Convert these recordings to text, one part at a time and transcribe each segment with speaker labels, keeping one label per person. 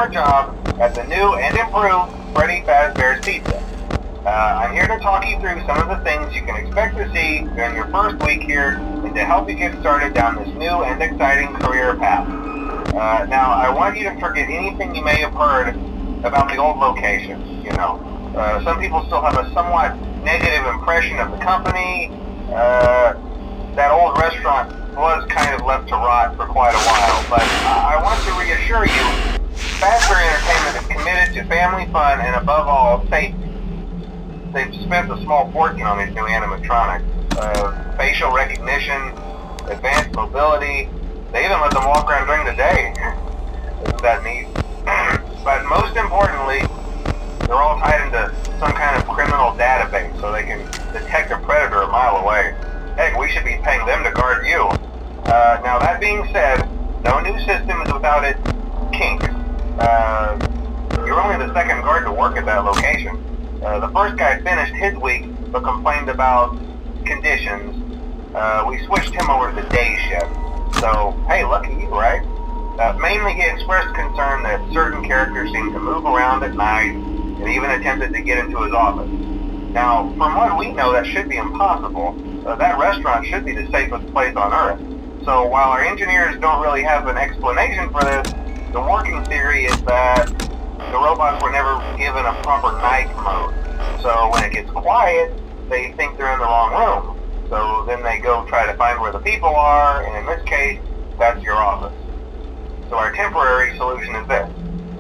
Speaker 1: your job at the new and improved Freddy Fazbear's Pizza. I'm here to talk you through some of the things you can expect to see during your first week here and to help you get started down this new and exciting career path. Now, I want you to forget anything you may have heard about the old location. Some people still have a somewhat negative impression of the company. That old restaurant was kind of left to rot for quite a while, but I want to reassure you, Fazbear Entertainment is committed to family fun and above all, safety. They've spent a small fortune on these new animatronics. Facial recognition, advanced mobility, they even let them walk around during the day. Isn't that neat? But most importantly, they're all tied into some kind of criminal database so they can detect a predator a mile away. Heck, we should be paying them to guard you. Now that being said, no new system is without its kinks. You're only the second guard to work at that location. The first guy finished his week but complained about conditions. We switched him over to the day shift. So, hey, lucky you, right? Mainly he expressed concern that certain characters seemed to move around at night and even attempted to get into his office. Now, from what we know, that should be impossible. That restaurant should be the safest place on Earth. So while our engineers don't really have an explanation for this, the working theory is that the robots were never given a proper night mode. So when it gets quiet, they think they're in the wrong room. So then they go try to find where the people are, and in this case, that's your office. So our temporary solution is this.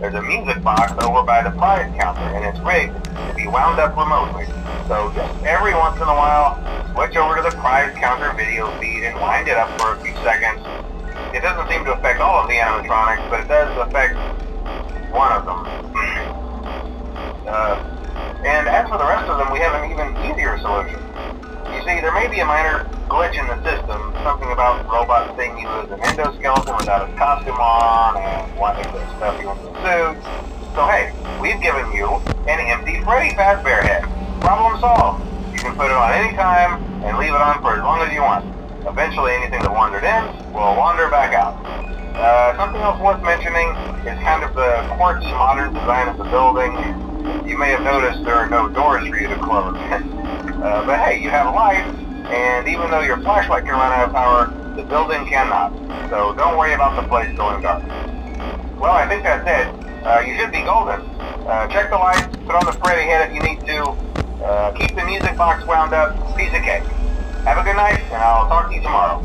Speaker 1: There's a music box over by the prize counter, and it's rigged to be wound up remotely. So just every once in a while, switch over to the prize counter video feed and wind it up for a few seconds. It doesn't seem to affect all of the animatronics, but it does affect one of them. And as for the rest of them, we have an even easier solution. You see, there may be a minor glitch in the system, something about robots seeing you as an endoskeleton without his costume on and wanting to stuff you into a suit. So hey, we've given you an empty Freddy Fazbear head. Problem solved. You can put it on any time and leave it on for as long as you want. Eventually anything that wandered in will wander back out. Something else worth mentioning is kind of the quirky modern design of the building. You may have noticed there are no doors for you to close. But hey, you have lights, and even though your flashlight can run out of power, the building cannot. So don't worry about the place going dark. Well, I think that's it. You should be golden. Check the lights, put on the Freddy head if you need to. Keep the music box wound up, piece of cake. Have a good night, and I'll talk to you tomorrow.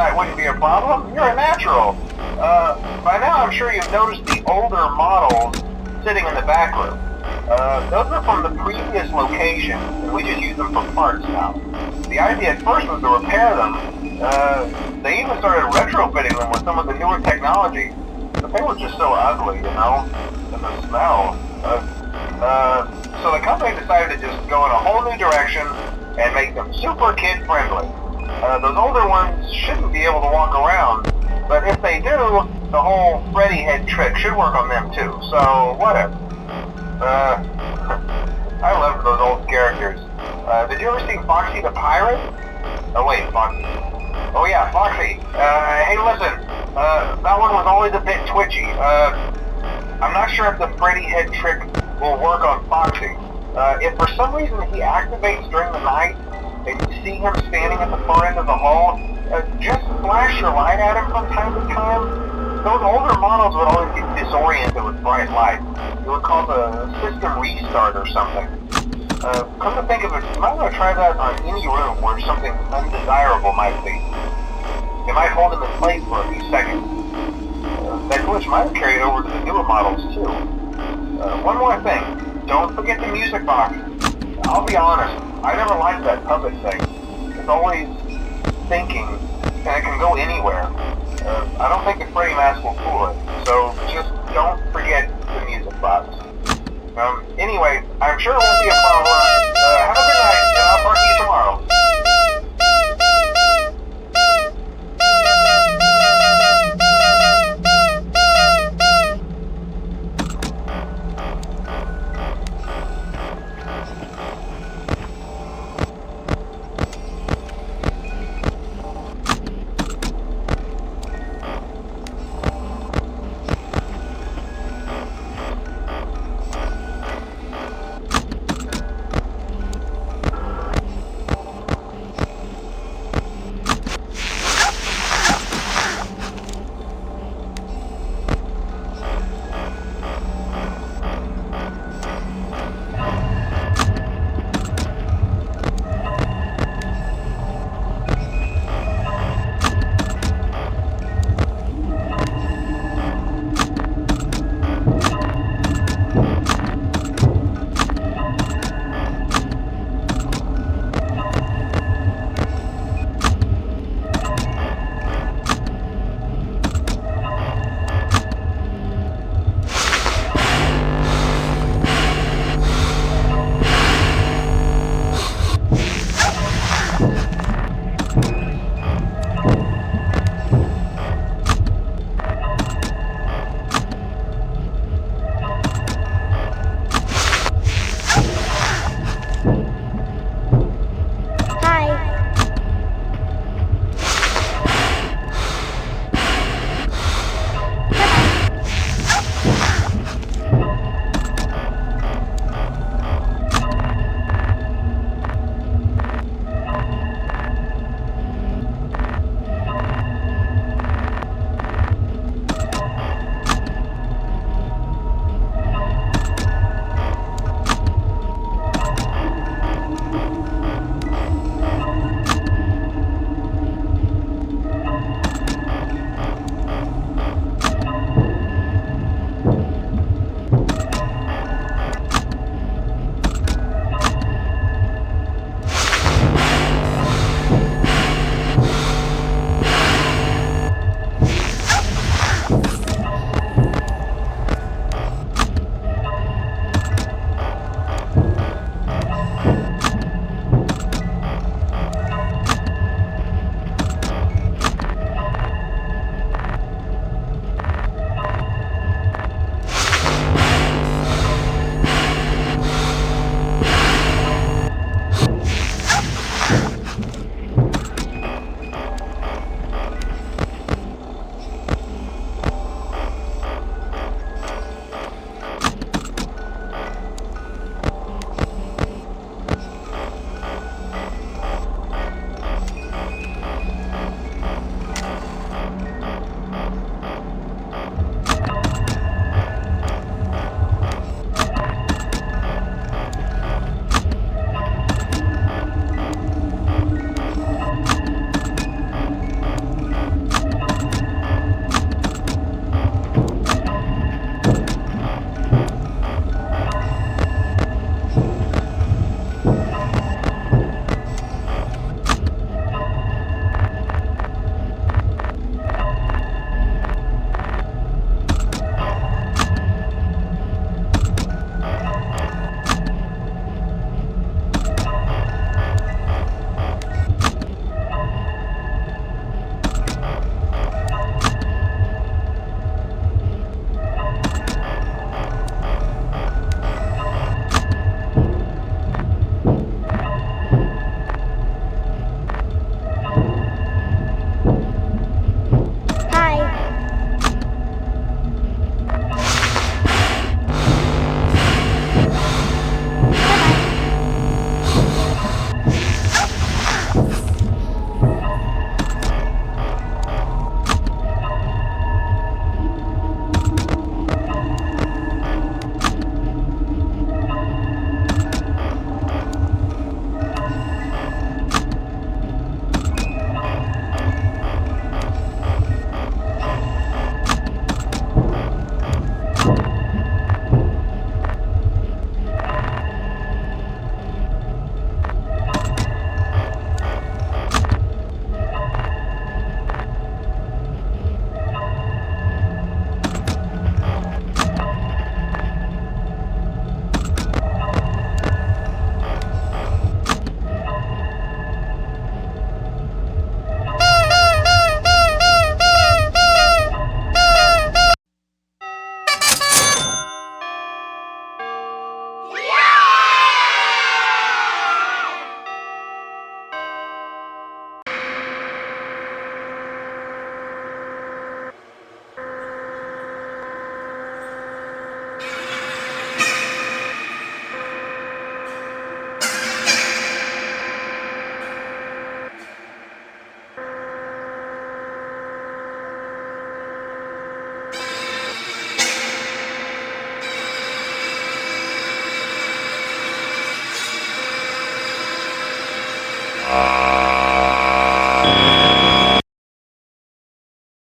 Speaker 1: night wouldn't be a problem. You're a natural. By now I'm sure you've noticed the older models sitting in the back room. Those are from the previous location, and we just use them for parts now. The idea at first was to repair them. They even started retrofitting them with some of the newer technology, but they were just so ugly, you know, and the smell. So the company decided to just go in a whole new direction and make them super kid-friendly. Those older ones shouldn't be able to walk around, but if they do, the whole Freddy head trick should work on them too, so whatever. I loved those old characters. Did you ever see Foxy the Pirate? Oh wait, Foxy. Oh yeah, Foxy. Hey listen, that one was always a bit twitchy. I'm not sure if the Freddy head trick will work on Foxy. If for some reason he activates during the night, and you see him standing at the far end of the hall, just flash your light at him from time to time. Those older models would always get disoriented with bright light. It would cause a system restart or something. Come to think of it, you might want to try that on any room where something undesirable might be. It might hold him in place for a few seconds. That glitch might have carried over to the newer models too. One more thing, don't forget the music box. I'll be honest, I never liked that puppet thing. It's always thinking, and it can go anywhere. I don't think the Freddy mask will fool it, so just don't forget